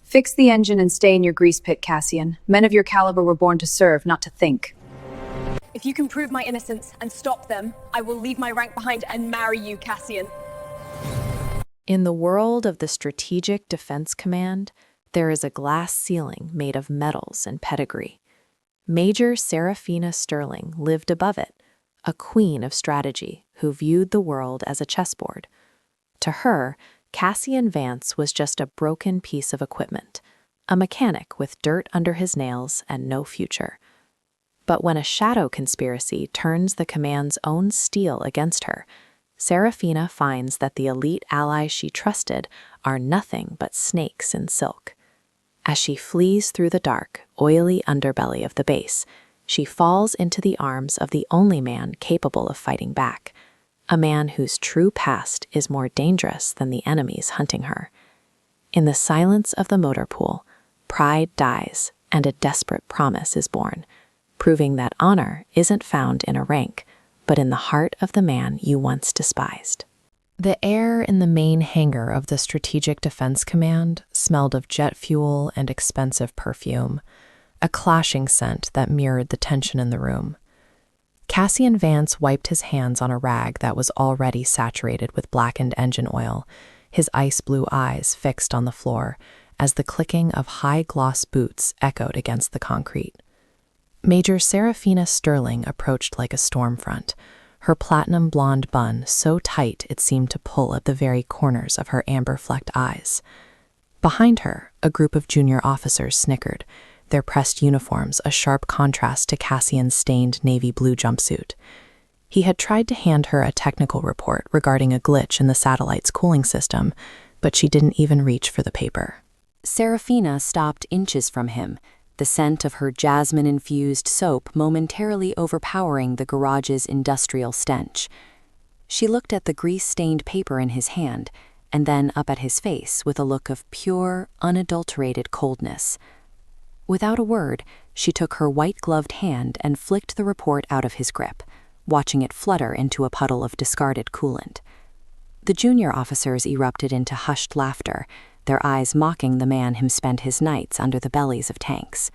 Fix the engine and stay in your grease pit, Cassian. Men of your caliber were born to serve, not to think. If you can prove my innocence and stop them, I will leave my rank behind and marry you, Cassian. In the world of the Strategic Defense Command, there is a glass ceiling made of metals and pedigree. Major Seraphina Sterling lived above it, a queen of strategy who viewed the world as a chessboard. To her, Cassian Vance was just a broken piece of equipment, a mechanic with dirt under his nails and no future. But when a shadow conspiracy turns the command's own steel against her, Seraphina finds that the elite allies she trusted are nothing but snakes in silk. As she flees through the dark, oily underbelly of the base, she falls into the arms of the only man capable of fighting back, a man whose true past is more dangerous than the enemies hunting her. In the silence of the motor pool, pride dies and a desperate promise is born, proving that honor isn't found in a rank, but in the heart of the man you once despised. The air in the main hangar of the Strategic Defense Command smelled of jet fuel and expensive perfume, a clashing scent that mirrored the tension in the room. Cassian Vance wiped his hands on a rag that was already saturated with blackened engine oil, his ice-blue eyes fixed on the floor as the clicking of high-gloss boots echoed against the concrete. Major Seraphina Sterling approached like a storm front, her platinum blonde bun so tight it seemed to pull at the very corners of her amber-flecked eyes. Behind her, a group of junior officers snickered, their pressed uniforms a sharp contrast to Cassian's stained navy blue jumpsuit. He had tried to hand her a technical report regarding a glitch in the satellite's cooling system, but she didn't even reach for the paper. Seraphina stopped inches from him, the scent of her jasmine-infused soap momentarily overpowering the garage's industrial stench. She looked at the grease-stained paper in his hand, and then up at his face with a look of pure, unadulterated coldness. Without a word, she took her white-gloved hand and flicked the report out of his grip, watching it flutter into a puddle of discarded coolant. The junior officers erupted into hushed laughter, their eyes mocking the man who spent his nights under the bellies of tanks.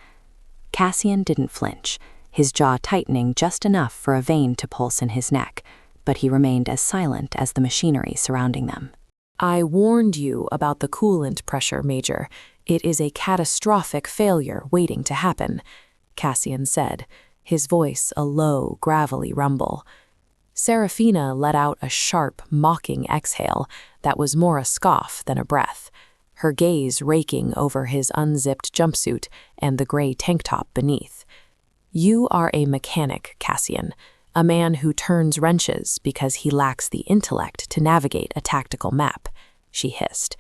Cassian didn't flinch, his jaw tightening just enough for a vein to pulse in his neck, but he remained as silent as the machinery surrounding them. "I warned you about the coolant pressure, Major. It is a catastrophic failure waiting to happen," Cassian said, his voice a low, gravelly rumble. Seraphina let out a sharp, mocking exhale that was more a scoff than a breath, her gaze raking over his unzipped jumpsuit and the gray tank top beneath. "You are a mechanic, Cassian, a man who turns wrenches because he lacks the intellect to navigate a tactical map," she hissed.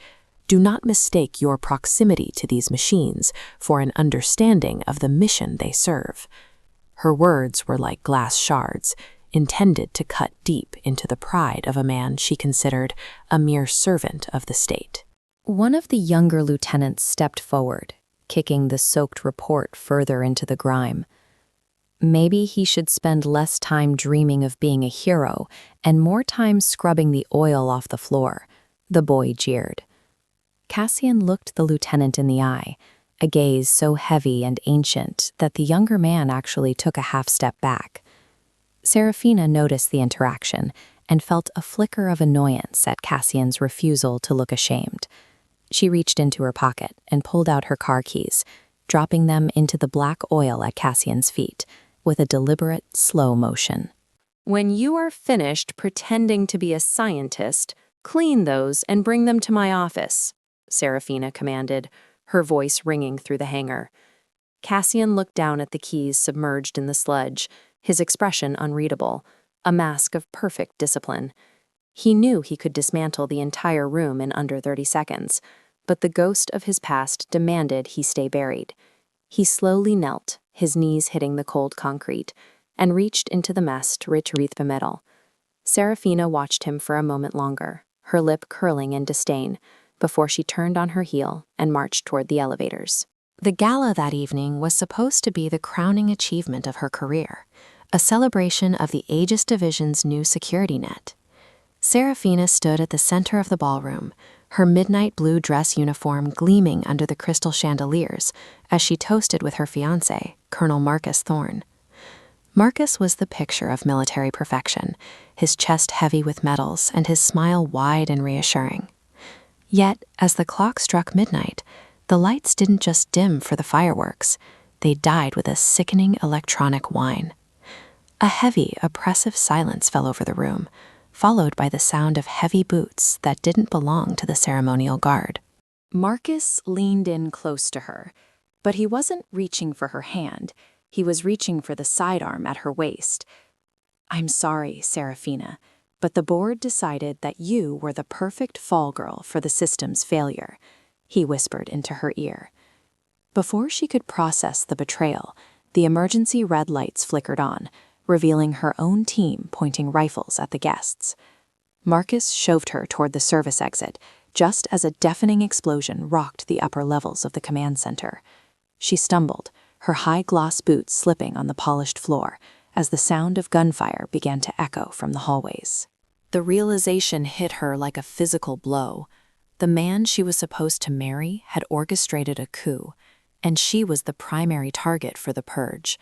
"Do not mistake your proximity to these machines for an understanding of the mission they serve." Her words were like glass shards, intended to cut deep into the pride of a man she considered a mere servant of the state. One of the younger lieutenants stepped forward, kicking the soaked report further into the grime. Maybe he should spend less time dreaming of being a hero and more time scrubbing the oil off the floor, the boy jeered. Cassian looked the lieutenant in the eye, a gaze so heavy and ancient that the younger man actually took a half-step back. Seraphina noticed the interaction and felt a flicker of annoyance at Cassian's refusal to look ashamed. She reached into her pocket and pulled out her car keys, dropping them into the black oil at Cassian's feet, with a deliberate, slow motion. "When you are finished pretending to be a scientist, clean those and bring them to my office," Seraphina commanded, her voice ringing through the hangar. Cassian looked down at the keys submerged in the sludge, his expression unreadable, a mask of perfect discipline. He knew he could dismantle the entire room in under 30 seconds, but the ghost of his past demanded he stay buried. He slowly knelt, his knees hitting the cold concrete, and reached into the mess to retrieve the metal. Seraphina watched him for a moment longer, her lip curling in disdain, before she turned on her heel and marched toward the elevators. The gala that evening was supposed to be the crowning achievement of her career, a celebration of the Aegis Division's new security net. Seraphina stood at the center of the ballroom, her midnight blue dress uniform gleaming under the crystal chandeliers as she toasted with her fiancé, Colonel Marcus Thorne. Marcus was the picture of military perfection, his chest heavy with medals and his smile wide and reassuring. Yet, as the clock struck midnight, the lights didn't just dim for the fireworks, they died with a sickening electronic whine. A heavy, oppressive silence fell over the room, followed by the sound of heavy boots that didn't belong to the ceremonial guard. Marcus leaned in close to her, but he wasn't reaching for her hand. He was reaching for the sidearm at her waist. "I'm sorry, Serafina, but the board decided that you were the perfect fall girl for the system's failure," he whispered into her ear. Before she could process the betrayal, the emergency red lights flickered on, revealing her own team pointing rifles at the guests. Marcus shoved her toward the service exit, just as a deafening explosion rocked the upper levels of the command center. She stumbled, her high-gloss boots slipping on the polished floor, as the sound of gunfire began to echo from the hallways. The realization hit her like a physical blow. The man she was supposed to marry had orchestrated a coup, and she was the primary target for the purge.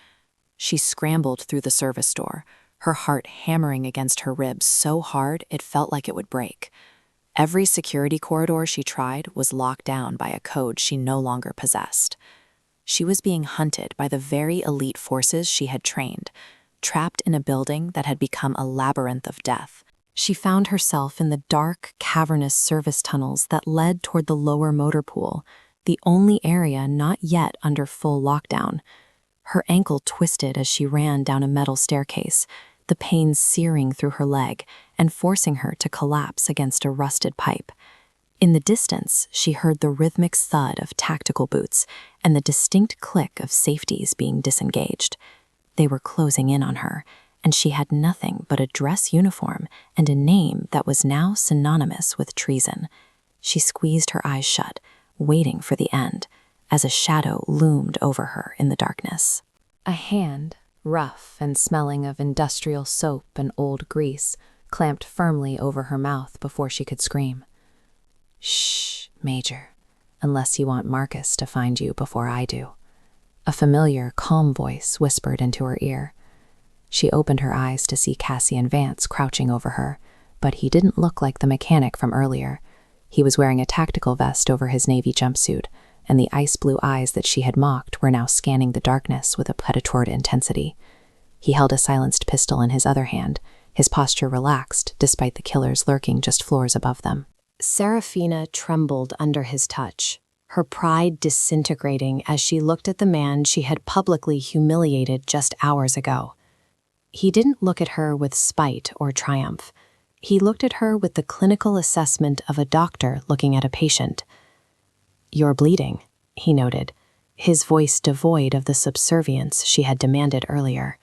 She scrambled through the service door, her heart hammering against her ribs so hard it felt like it would break. Every security corridor she tried was locked down by a code she no longer possessed. She was being hunted by the very elite forces she had trained, trapped in a building that had become a labyrinth of death. She found herself in the dark, cavernous service tunnels that led toward the lower motor pool, the only area not yet under full lockdown. Her ankle twisted as she ran down a metal staircase, the pain searing through her leg and forcing her to collapse against a rusted pipe. In the distance, she heard the rhythmic thud of tactical boots and the distinct click of safeties being disengaged. They were closing in on her, and she had nothing but a dress uniform and a name that was now synonymous with treason. She squeezed her eyes shut, waiting for the end, as a shadow loomed over her in the darkness. A hand, rough and smelling of industrial soap and old grease, clamped firmly over her mouth before she could scream. "Shh, Major, unless you want Marcus to find you before I do," a familiar, calm voice whispered into her ear. She opened her eyes to see Cassian Vance crouching over her, but he didn't look like the mechanic from earlier. He was wearing a tactical vest over his navy jumpsuit, and the ice-blue eyes that she had mocked were now scanning the darkness with a predatory intensity. He held a silenced pistol in his other hand, his posture relaxed despite the killers lurking just floors above them. Serafina trembled under his touch, her pride disintegrating as she looked at the man she had publicly humiliated just hours ago. He didn't look at her with spite or triumph. He looked at her with the clinical assessment of a doctor looking at a patient. "You're bleeding," he noted, his voice devoid of the subservience she had demanded earlier.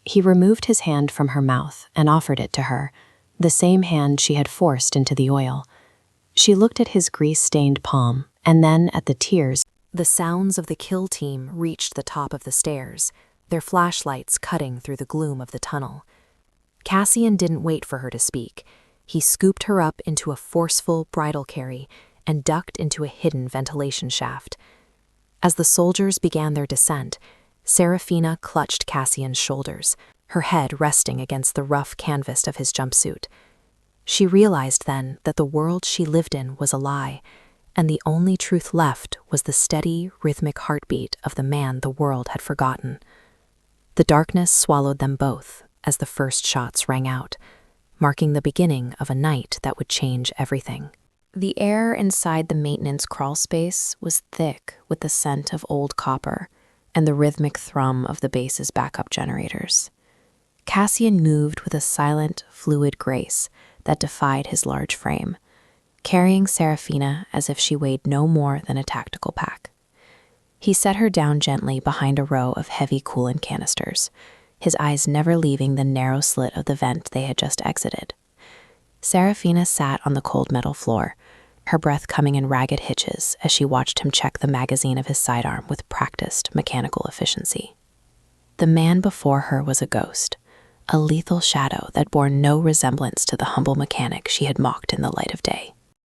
He removed his hand from her mouth and offered it to her, the same hand she had forced into the oil. She looked at his grease-stained palm, and then at the tears. The sounds of the kill team reached the top of the stairs, their flashlights cutting through the gloom of the tunnel. Cassian didn't wait for her to speak. He scooped her up into a forceful bridle carry and ducked into a hidden ventilation shaft. As the soldiers began their descent, Serafina clutched Cassian's shoulders, her head resting against the rough canvas of his jumpsuit. She realized then that the world she lived in was a lie, and the only truth left was the steady, rhythmic heartbeat of the man the world had forgotten. The darkness swallowed them both as the first shots rang out, marking the beginning of a night that would change everything. The air inside the maintenance crawl space was thick with the scent of old copper and the rhythmic thrum of the base's backup generators. Cassian moved with a silent, fluid grace that defied his large frame, carrying Serafina as if she weighed no more than a tactical pack. He set her down gently behind a row of heavy coolant canisters, his eyes never leaving the narrow slit of the vent they had just exited. Serafina sat on the cold metal floor, her breath coming in ragged hitches as she watched him check the magazine of his sidearm with practiced mechanical efficiency. The man before her was a ghost, a lethal shadow that bore no resemblance to the humble mechanic she had mocked in the light of day.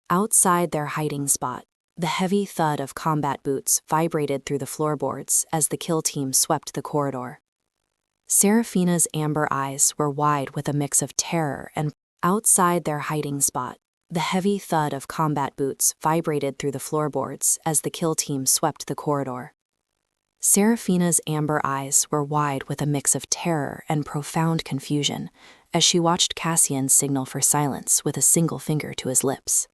Outside their hiding spot, the heavy thud of combat boots vibrated through the floorboards as the kill team swept the corridor. Serafina's amber eyes were wide with a mix of terror and outside their hiding spot. The heavy thud of combat boots vibrated through the floorboards as the kill team swept the corridor. Serafina's amber eyes were wide with a mix of terror and profound confusion as she watched Cassian signal for silence with a single finger to his lips.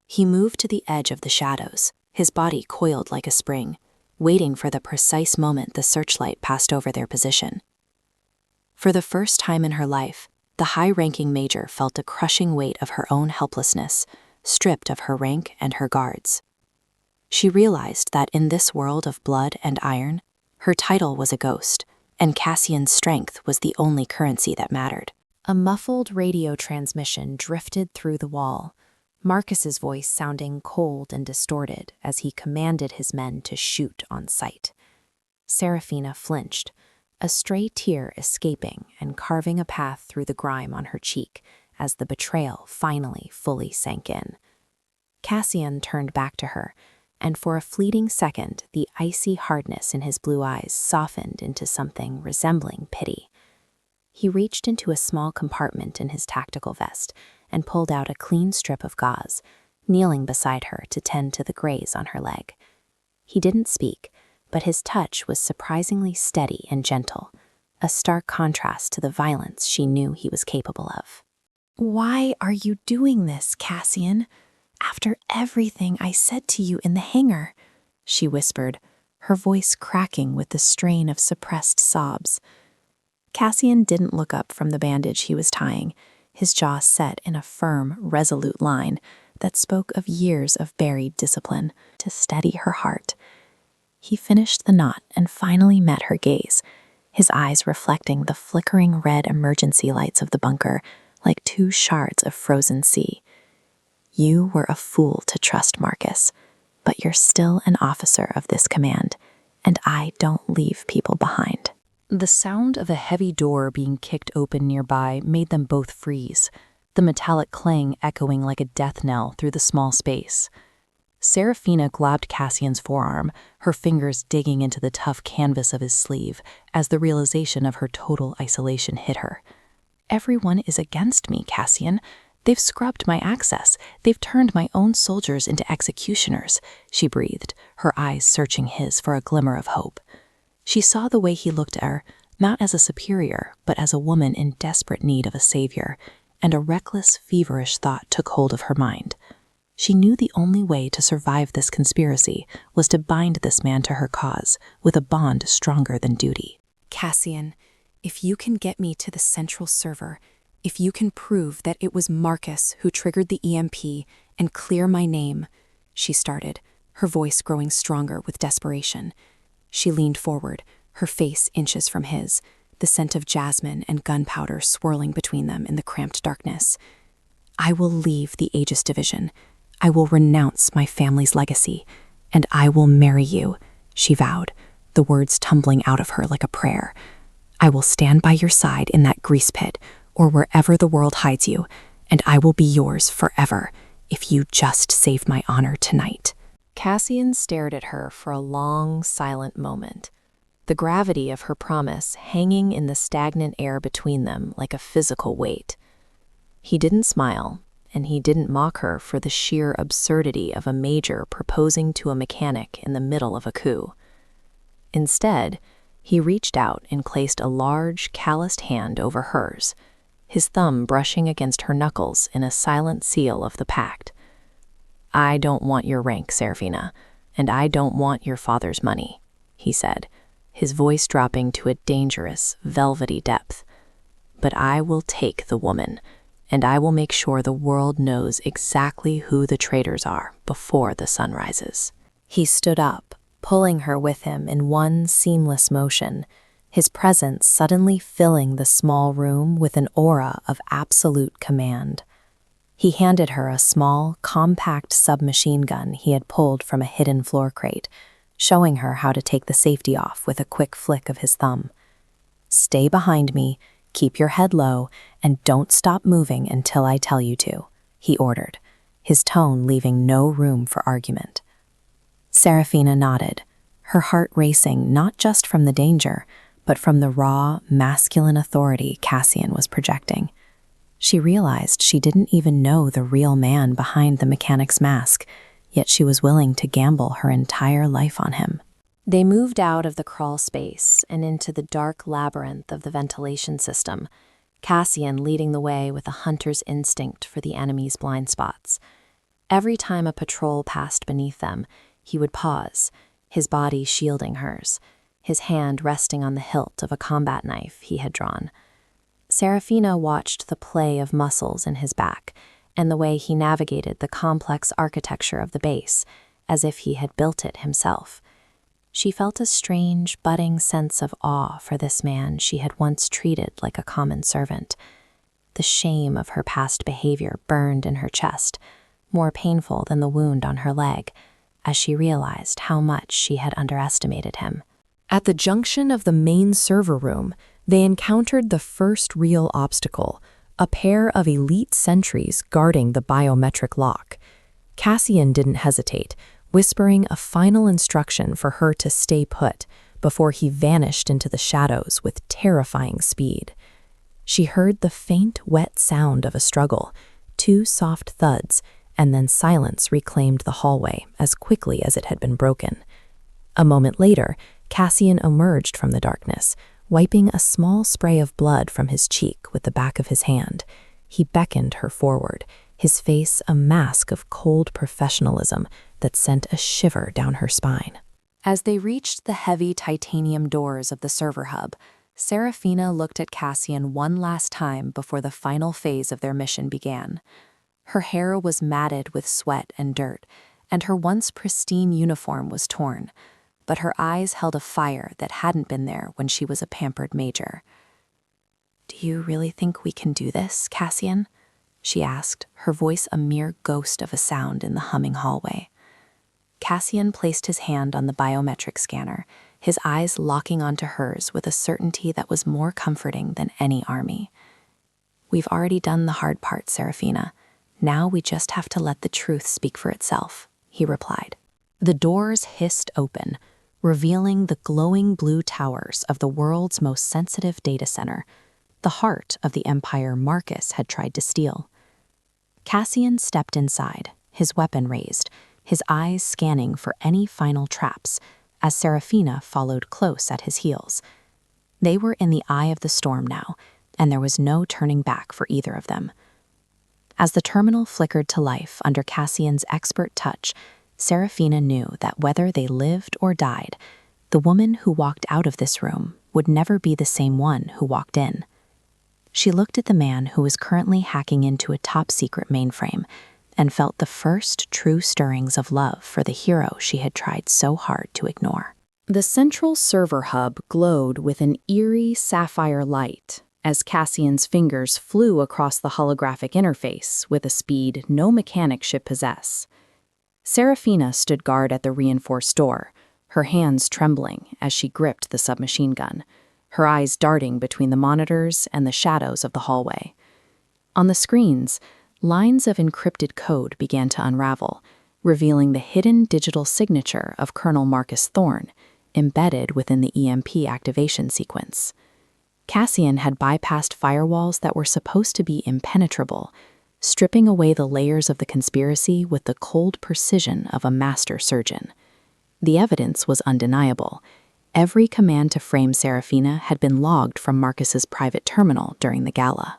He moved to the edge of the shadows, his body coiled like a spring, waiting for the precise moment the searchlight passed over their position. For the first time in her life, the high-ranking major felt a crushing weight of her own helplessness, stripped of her rank and her guards. She realized that in this world of blood and iron, her title was a ghost, and Cassian's strength was the only currency that mattered. A muffled radio transmission drifted through the wall, Marcus's voice sounding cold and distorted as he commanded his men to shoot on sight. Serafina flinched, a stray tear escaping and carving a path through the grime on her cheek as the betrayal finally fully sank in. Cassian turned back to her, and for a fleeting second, the icy hardness in his blue eyes softened into something resembling pity. He reached into a small compartment in his tactical vest and pulled out a clean strip of gauze, kneeling beside her to tend to the graze on her leg. He didn't speak, but his touch was surprisingly steady and gentle, a stark contrast to the violence she knew he was capable of. "Why are you doing this, Cassian? After everything I said to you in the hangar," she whispered, her voice cracking with the strain of suppressed sobs. Cassian didn't look up from the bandage he was tying, his jaw set in a firm, resolute line that spoke of years of buried discipline to steady her heart. He finished the knot and finally met her gaze, his eyes reflecting the flickering red emergency lights of the bunker like two shards of frozen sea. "You were a fool to trust Marcus, but you're still an officer of this command, and I don't leave people behind." The sound of a heavy door being kicked open nearby made them both freeze, the metallic clang echoing like a death knell through the small space. Serafina grabbed Cassian's forearm, her fingers digging into the tough canvas of his sleeve as the realization of her total isolation hit her. "Everyone is against me, Cassian. They've scrubbed my access. They've turned my own soldiers into executioners," she breathed, her eyes searching his for a glimmer of hope. She saw the way he looked at her, not as a superior, but as a woman in desperate need of a savior, and a reckless, feverish thought took hold of her mind. She knew the only way to survive this conspiracy was to bind this man to her cause with a bond stronger than duty. "Cassian, if you can get me to the central server, if you can prove that it was Marcus who triggered the EMP and clear my name," she started, her voice growing stronger with desperation. She leaned forward, her face inches from his, the scent of jasmine and gunpowder swirling between them in the cramped darkness. "I will leave the Aegis Division. I will renounce my family's legacy, and I will marry you," she vowed, the words tumbling out of her like a prayer. "I will stand by your side in that grease pit, or wherever the world hides you, and I will be yours forever if you just save my honor tonight." Cassian stared at her for a long, silent moment, the gravity of her promise hanging in the stagnant air between them like a physical weight. He didn't smile, and he didn't mock her for the sheer absurdity of a major proposing to a mechanic in the middle of a coup. Instead, he reached out and placed a large, calloused hand over hers, his thumb brushing against her knuckles in a silent seal of the pact. "I don't want your rank, Serafina, and I don't want your father's money," he said, his voice dropping to a dangerous, velvety depth. "But I will take the woman, and I will make sure the world knows exactly who the traitors are before the sun rises." He stood up, pulling her with him in one seamless motion, his presence suddenly filling the small room with an aura of absolute command. He handed her a small, compact submachine gun he had pulled from a hidden floor crate, showing her how to take the safety off with a quick flick of his thumb. "Stay behind me, keep your head low, and don't stop moving until I tell you to," he ordered, his tone leaving no room for argument. Serafina nodded, her heart racing not just from the danger, but from the raw, masculine authority Cassian was projecting. She realized she didn't even know the real man behind the mechanic's mask, yet she was willing to gamble her entire life on him. They moved out of the crawl space and into the dark labyrinth of the ventilation system, Cassian leading the way with a hunter's instinct for the enemy's blind spots. Every time a patrol passed beneath them, he would pause, his body shielding hers, his hand resting on the hilt of a combat knife he had drawn. Serafina watched the play of muscles in his back and the way he navigated the complex architecture of the base, as if he had built it himself. She felt a strange, budding sense of awe for this man she had once treated like a common servant. The shame of her past behavior burned in her chest, more painful than the wound on her leg, as she realized how much she had underestimated him. At the junction of the main server room, they encountered the first real obstacle, a pair of elite sentries guarding the biometric lock. Cassian didn't hesitate, whispering a final instruction for her to stay put before he vanished into the shadows with terrifying speed. She heard the faint, wet sound of a struggle, 2 soft thuds, and then silence reclaimed the hallway as quickly as it had been broken. A moment later, Cassian emerged from the darkness, wiping a small spray of blood from his cheek with the back of his hand. He beckoned her forward, his face a mask of cold professionalism that sent a shiver down her spine. As they reached the heavy titanium doors of the server hub, Serafina looked at Cassian one last time before the final phase of their mission began. Her hair was matted with sweat and dirt, and her once pristine uniform was torn, but her eyes held a fire that hadn't been there when she was a pampered major. "Do you really think we can do this, Cassian?" she asked, her voice a mere ghost of a sound in the humming hallway. Cassian placed his hand on the biometric scanner, his eyes locking onto hers with a certainty that was more comforting than any army. "We've already done the hard part, Serafina. Now we just have to let the truth speak for itself," he replied. The doors hissed open, revealing the glowing blue towers of the world's most sensitive data center, the heart of the empire Marcus had tried to steal. Cassian stepped inside, his weapon raised, his eyes scanning for any final traps, as Serafina followed close at his heels. They were in the eye of the storm now, and there was no turning back for either of them. As the terminal flickered to life under Cassian's expert touch, Serafina knew that whether they lived or died, the woman who walked out of this room would never be the same one who walked in. She looked at the man who was currently hacking into a top-secret mainframe and felt the first true stirrings of love for the hero she had tried so hard to ignore. The central server hub glowed with an eerie sapphire light as Cassian's fingers flew across the holographic interface with a speed no mechanic should possess. Serafina stood guard at the reinforced door, her hands trembling as she gripped the submachine gun, her eyes darting between the monitors and the shadows of the hallway. On the screens, lines of encrypted code began to unravel, revealing the hidden digital signature of Colonel Marcus Thorne, embedded within the EMP activation sequence. Cassian had bypassed firewalls that were supposed to be impenetrable, stripping away the layers of the conspiracy with the cold precision of a master surgeon. The evidence was undeniable. Every command to frame Serafina had been logged from Marcus's private terminal during the gala.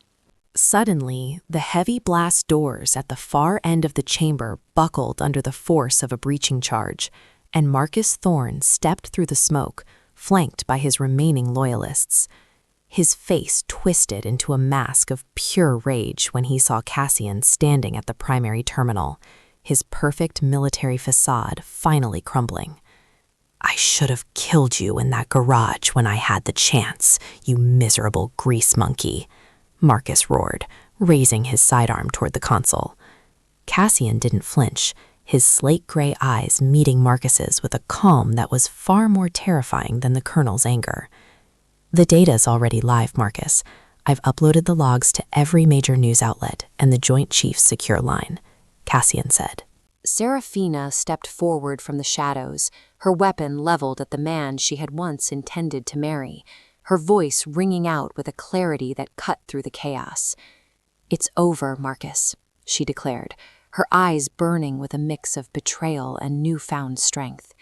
Suddenly, the heavy blast doors at the far end of the chamber buckled under the force of a breaching charge, and Marcus Thorne stepped through the smoke, flanked by his remaining loyalists. His face twisted into a mask of pure rage when he saw Cassian standing at the primary terminal, his perfect military facade finally crumbling. "I should have killed you in that garage when I had the chance, you miserable grease monkey," Marcus roared, raising his sidearm toward the console. Cassian didn't flinch, his slate-gray eyes meeting Marcus's with a calm that was far more terrifying than the colonel's anger. "The data's already live, Marcus. I've uploaded the logs to every major news outlet and the Joint Chiefs secure line. Cassian said. Serafina stepped forward from the shadows, her weapon leveled at the man she had once intended to marry, her voice ringing out with a clarity that cut through the chaos. "It's over, Marcus," she declared, her eyes burning with a mix of betrayal and newfound strength.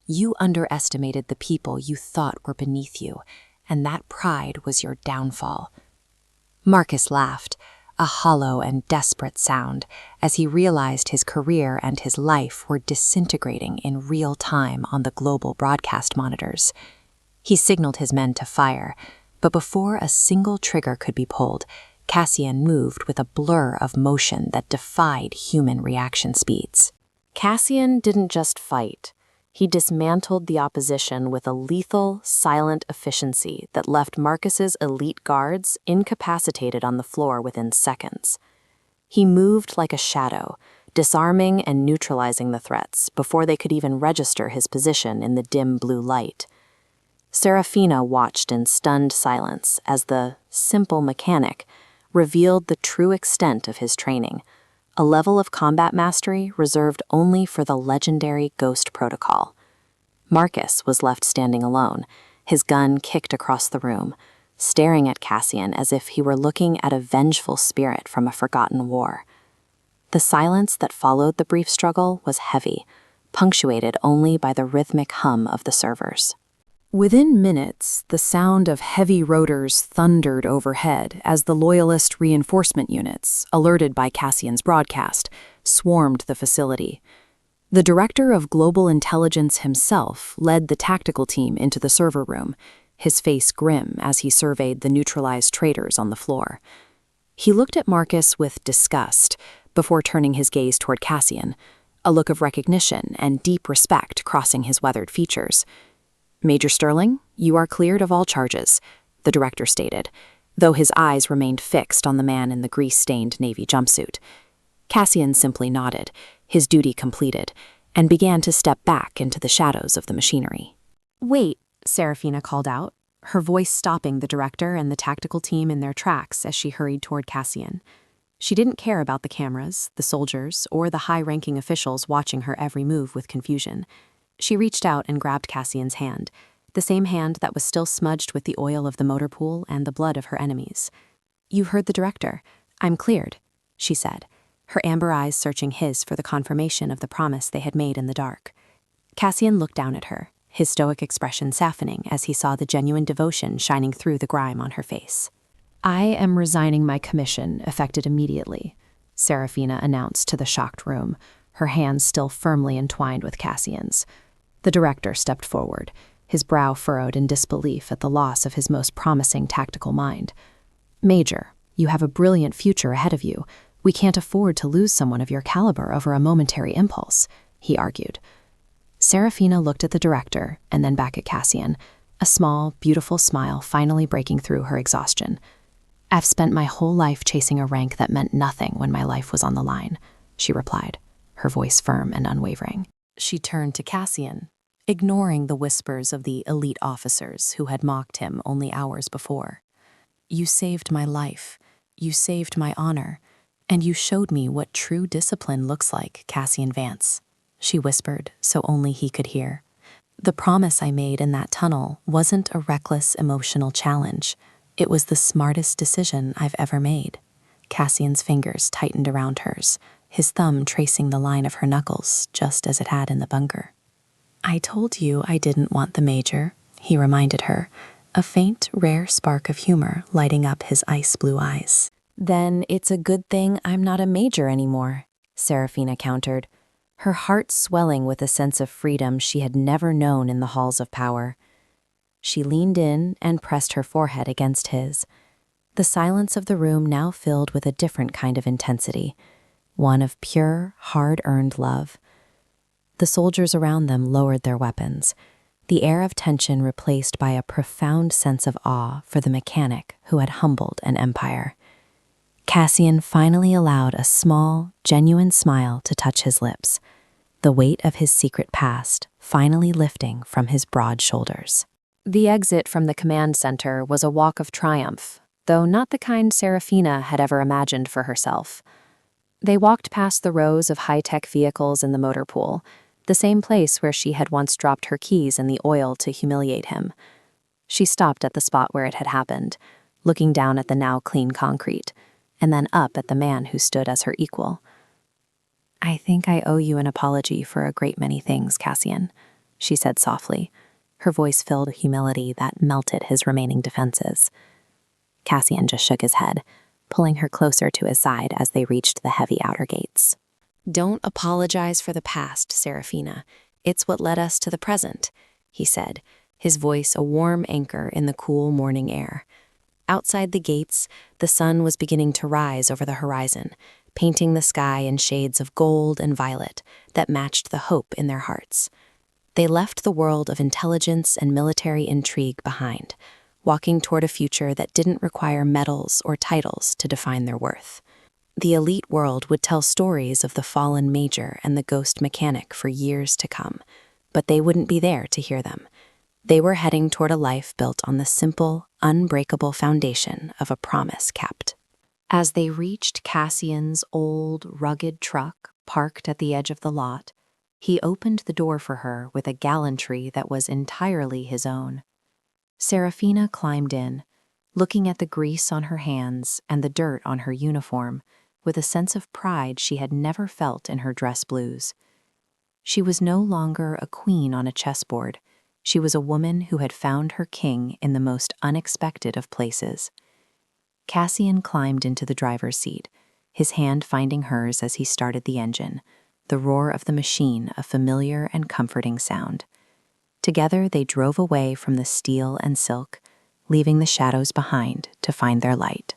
"You underestimated the people you thought were beneath you, and that pride was your downfall." Marcus laughed, a hollow and desperate sound, as he realized his career and his life were disintegrating in real time on the global broadcast monitors. He signaled his men to fire, but before a single trigger could be pulled, Cassian moved with a blur of motion that defied human reaction speeds. Cassian didn't just fight. He dismantled the opposition with a lethal, silent efficiency that left Marcus's elite guards incapacitated on the floor within seconds. He moved like a shadow, disarming and neutralizing the threats before they could even register his position in the dim blue light. Serafina watched in stunned silence as the simple mechanic revealed the true extent of his training, a level of combat mastery reserved only for the legendary Ghost Protocol. Marcus was left standing alone, his gun kicked across the room, staring at Cassian as if he were looking at a vengeful spirit from a forgotten war. The silence that followed the brief struggle was heavy, punctuated only by the rhythmic hum of the servers. Within minutes, the sound of heavy rotors thundered overhead as the Loyalist reinforcement units, alerted by Cassian's broadcast, swarmed the facility. The director of global intelligence himself led the tactical team into the server room, his face grim as he surveyed the neutralized traitors on the floor. He looked at Marcus with disgust before turning his gaze toward Cassian, a look of recognition and deep respect crossing his weathered features. "Major Sterling, you are cleared of all charges," the director stated, though his eyes remained fixed on the man in the grease-stained navy jumpsuit. Cassian simply nodded, his duty completed, and began to step back into the shadows of the machinery. "Wait," Serafina called out, her voice stopping the director and the tactical team in their tracks as she hurried toward Cassian. She didn't care about the cameras, the soldiers, or the high-ranking officials watching her every move with confusion. She reached out and grabbed Cassian's hand, the same hand that was still smudged with the oil of the motor pool and the blood of her enemies. "You heard the director. I'm cleared," she said, her amber eyes searching his for the confirmation of the promise they had made in the dark. Cassian looked down at her, his stoic expression softening as he saw the genuine devotion shining through the grime on her face. "I am resigning my commission, effected immediately," Serafina announced to the shocked room, her hands still firmly entwined with Cassian's. The director stepped forward, his brow furrowed in disbelief at the loss of his most promising tactical mind. "Major, you have a brilliant future ahead of you. We can't afford to lose someone of your caliber over a momentary impulse," he argued. Serafina looked at the director and then back at Cassian, a small, beautiful smile finally breaking through her exhaustion. "I've spent my whole life chasing a rank that meant nothing when my life was on the line," she replied, her voice firm and unwavering. She turned to Cassian, ignoring the whispers of the elite officers who had mocked him only hours before. "You saved my life, you saved my honor, and you showed me what true discipline looks like, Cassian Vance," she whispered so only he could hear. "The promise I made in that tunnel wasn't a reckless emotional challenge. It was the smartest decision I've ever made." Cassian's fingers tightened around hers, his thumb tracing the line of her knuckles just as it had in the bunker. "I told you I didn't want the Major," he reminded her, a faint, rare spark of humor lighting up his ice-blue eyes. "Then it's a good thing I'm not a Major anymore," Serafina countered, her heart swelling with a sense of freedom she had never known in the halls of power. She leaned in and pressed her forehead against his. The silence of the room now filled with a different kind of intensity, one of pure, hard-earned love. The soldiers around them lowered their weapons, the air of tension replaced by a profound sense of awe for the mechanic who had humbled an empire. Cassian finally allowed a small, genuine smile to touch his lips, the weight of his secret past finally lifting from his broad shoulders. The exit from the command center was a walk of triumph, though not the kind Serafina had ever imagined for herself. They walked past the rows of high-tech vehicles in the motor pool, the same place where she had once dropped her keys in the oil to humiliate him. She stopped at the spot where it had happened, looking down at the now clean concrete, and then up at the man who stood as her equal. "I think I owe you an apology for a great many things, Cassian," she said softly, her voice filled with humility that melted his remaining defenses. Cassian just shook his head, pulling her closer to his side as they reached the heavy outer gates. "Don't apologize for the past, Serafina. It's what led us to the present," he said, his voice a warm anchor in the cool morning air. Outside the gates, the sun was beginning to rise over the horizon, painting the sky in shades of gold and violet that matched the hope in their hearts. They left the world of intelligence and military intrigue behind, walking toward a future that didn't require medals or titles to define their worth. The elite world would tell stories of the fallen major and the ghost mechanic for years to come, but they wouldn't be there to hear them. They were heading toward a life built on the simple, unbreakable foundation of a promise kept. As they reached Cassian's old, rugged truck parked at the edge of the lot, he opened the door for her with a gallantry that was entirely his own. Serafina climbed in, looking at the grease on her hands and the dirt on her uniform, with a sense of pride she had never felt in her dress blues. She was no longer a queen on a chessboard. She was a woman who had found her king in the most unexpected of places. Cassian climbed into the driver's seat, his hand finding hers as he started the engine, the roar of the machine a familiar and comforting sound. Together they drove away from the steel and silk, leaving the shadows behind to find their light.